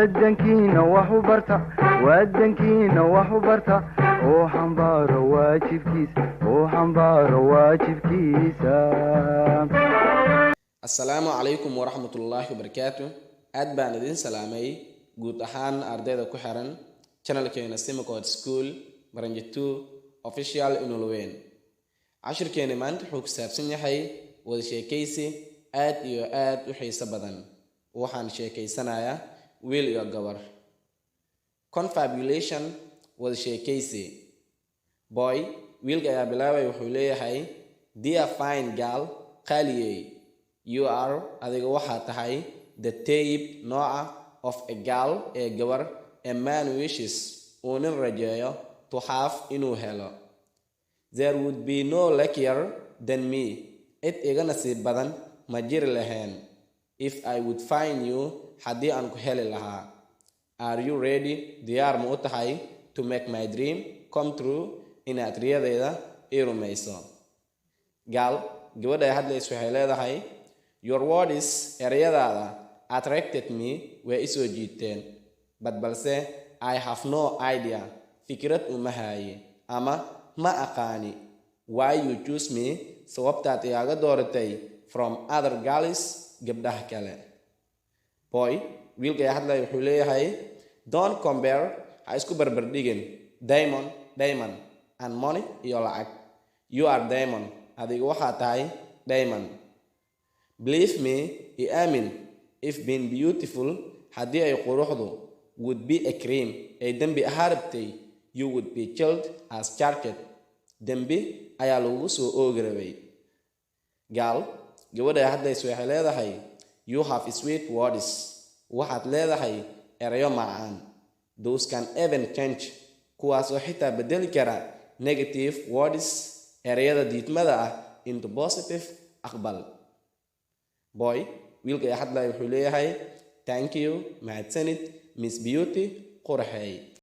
wadankiina wax u barta wadankiina wax u barta oo xambaaro waajibkiisa Assalaamu calaykum waraxmatullaahi wabarakaatuh. aad baan idin salaamay guud ahaan ardayda ku xiran channelkeena Simcode School Baranje 2 official inulweyn. cashirkeena maanta wuxuu ku saabsan yahay wada sheekaysi aad iyo aad u xiiso badan. waxaan sheekaysanayaa wiil iyo gabar. Confabulation wada sheekaysi. Boy, wiilka ayaa bilaabay wuxuu leeyahay, dear fine girl, qaliyey, you are adiga waxaa tahay the type nooca of a girl ee gabar a man wishes uu nin rajeeyo to have inuu helo. There would be no luckier than me. Cid iga nasiib badan ma jiri lahayn if I would find you haddii aan ku heli lahaa. Are you ready? Diyaar ma u tahay to make my dream come true inaad riyadayda ii rumayso? Gal, gabadha ay hadlayso waxay leedahay, your words ereyadaada attracted me way isoo jiiteen, balse I have no idea fikrad uma haye ama ma aqaani why you choose me sababtaad iyaga dooratay from other girls gabdhaha kale. Boy, wiilka ay hadlay wuxuu leeyahay, don't compare, ha isku barbardhigin diamond and money iyo lacag. You are diamond, adiga waxaa tahay diamond. Believe me, I amin, if being beautiful haddii ay quruxdu would be a crime ay dembi ahaa rabtay, you would be killed as charged. dembi ayaa lagu soo oogi rabay. Gal, gabadha ay hadlayso waxay leedahay, you have sweet words, waxaad leedahay erayo macaan. Those can even change, kuwaas oo xitaa bedeli kara negative words ereyada diidmada ah into positive aqbal. Boy, wiilka ay hadlay wuxuu leeyahay, thank you, mahadsanid, Miss Beauty, qurxey.